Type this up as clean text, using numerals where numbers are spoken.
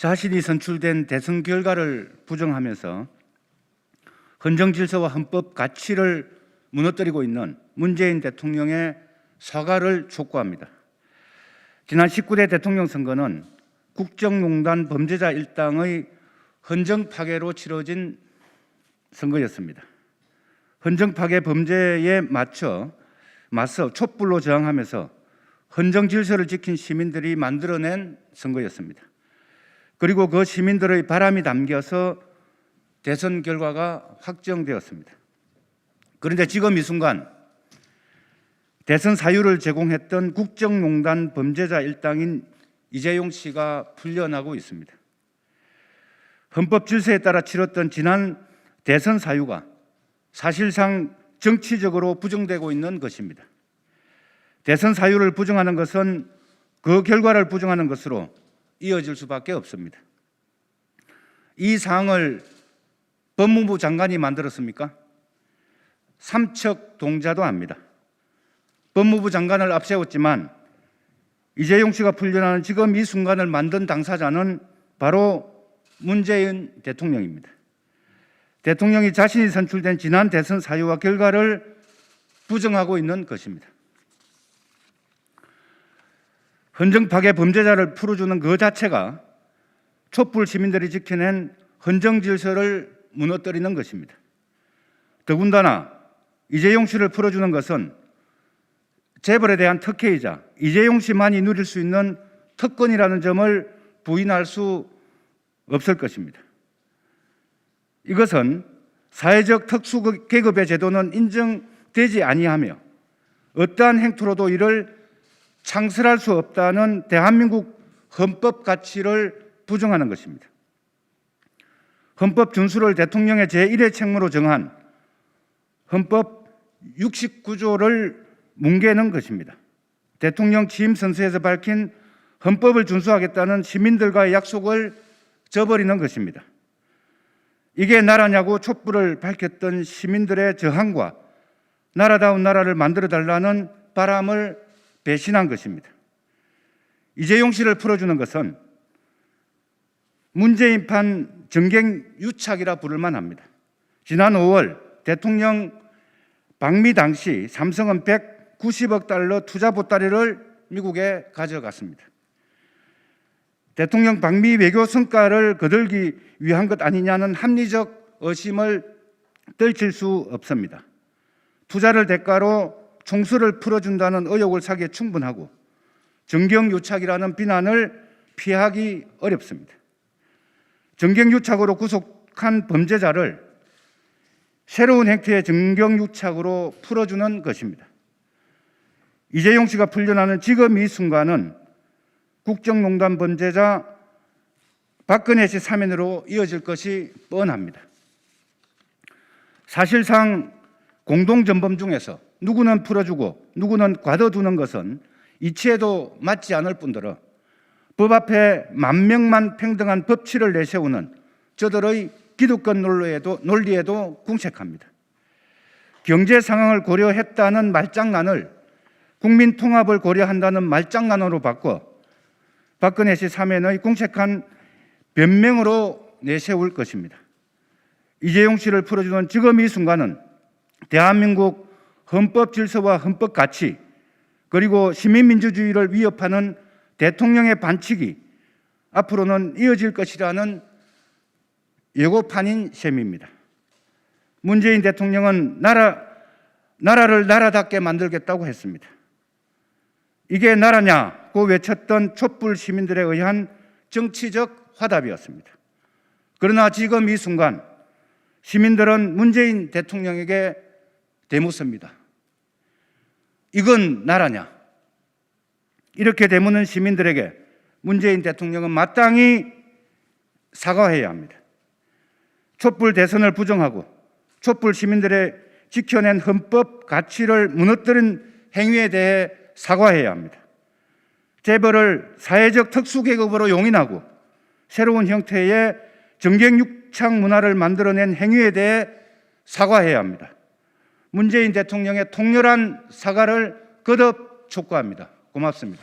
자신이 선출된 대선 결과를 부정하면서 헌정 질서와 헌법 가치를 무너뜨리고 있는 문재인 대통령의 사과를 촉구합니다. 지난 19대 대통령 선거는 국정농단 범죄자 일당의 헌정 파괴로 치러진 선거였습니다. 헌정 파괴 범죄에 맞서 촛불로 저항하면서 헌정 질서를 지킨 시민들이 만들어낸 선거였습니다. 그리고 그 시민들의 바람이 담겨서 대선 결과가 확정되었습니다. 그런데 지금 이 순간 대선 사유를 제공했던 국정농단 범죄자 일당인 이재용 씨가 풀려나고 있습니다. 헌법 질서에 따라 치렀던 지난 대선 사유가 사실상 정치적으로 부정되고 있는 것입니다. 대선 사유를 부정하는 것은 그 결과를 부정하는 것으로 이어질 수밖에 없습니다. 이 사항을 법무부 장관이 만들었습니까? 삼척동자도 압니다. 법무부 장관을 앞세웠지만 이재용 씨가 풀려나는 지금 이 순간을 만든 당사자는 바로 문재인 대통령입니다. 대통령이 자신이 선출된 지난 대선 사유와 결과를 부정하고 있는 것입니다. 헌정 파괴 범죄자를 풀어주는 그 자체가 촛불 시민들이 지켜낸 헌정 질서를 무너뜨리는 것입니다. 더군다나 이재용 씨를 풀어주는 것은 재벌에 대한 특혜이자 이재용 씨만이 누릴 수 있는 특권이라는 점을 부인할 수 없을 것입니다. 이것은 사회적 특수계급의 제도는 인정되지 아니하며 어떠한 행태로도 이를 창설할 수 없다는 대한민국 헌법 가치를 부정하는 것입니다. 헌법 준수를 대통령의 제1의 책무로 정한 헌법 69조를 뭉개는 것입니다. 대통령 취임 선서에서 밝힌 헌법을 준수하겠다는 시민들과의 약속을 저버리는 것입니다. 이게 나라냐고 촛불을 밝혔던 시민들의 저항과 나라다운 나라를 만들어달라는 바람을 배신한 것입니다. 이재용 씨를 풀어주는 것은 문재인판 정갱유착이라 부를 만합니다. 지난 5월 대통령 방미 당시 삼성은 190억 달러 투자 보따리를 미국에 가져갔습니다. 대통령 방미 외교 성과를 거들기 위한 것 아니냐는 합리적 의심을 떨칠 수 없습니다. 투자를 대가로 총수를 풀어준다는 의혹을 사기에 충분하고 정경유착이라는 비난을 피하기 어렵습니다. 정경유착으로 구속한 범죄자를 새로운 행태의 정경유착으로 풀어주는 것입니다. 이재용 씨가 풀려나는 지금 이 순간은 국정농단 범죄자 박근혜 씨 사면으로 이어질 것이 뻔합니다. 사실상 공동전범 중에서 누구는 풀어주고 누구는 가둬두는 것은 이치에도 맞지 않을 뿐더러 법 앞에 만명만 평등한 법치를 내세우는 저들의 기득권 논리에도 궁색합니다. 경제 상황을 고려했다는 말장난을 국민 통합을 고려한다는 말장난으로 바꿔 박근혜 씨 사면의 궁색한 변명으로 내세울 것입니다. 이재용 씨를 풀어주는 지금 이 순간은 대한민국 헌법 질서와 헌법 가치 그리고 시민민주주의를 위협하는 대통령의 반칙이 앞으로는 이어질 것이라는 예고판인 셈입니다. 문재인 대통령은 나라를 나라답게 만들겠다고 했습니다. 이게 나라냐고 외쳤던 촛불 시민들에 의한 정치적 화답이었습니다. 그러나 지금 이 순간 시민들은 문재인 대통령에게 대묻습니다. 이건 나라냐? 이렇게 대묻는 시민들에게 문재인 대통령은 마땅히 사과해야 합니다. 촛불 대선을 부정하고 촛불 시민들의 지켜낸 헌법 가치를 무너뜨린 행위에 대해 사과해야 합니다. 재벌을 사회적 특수계급으로 용인하고 새로운 형태의 정경유착 문화를 만들어낸 행위에 대해 사과해야 합니다. 문재인 대통령의 통렬한 사과를 거듭 촉구합니다. 고맙습니다.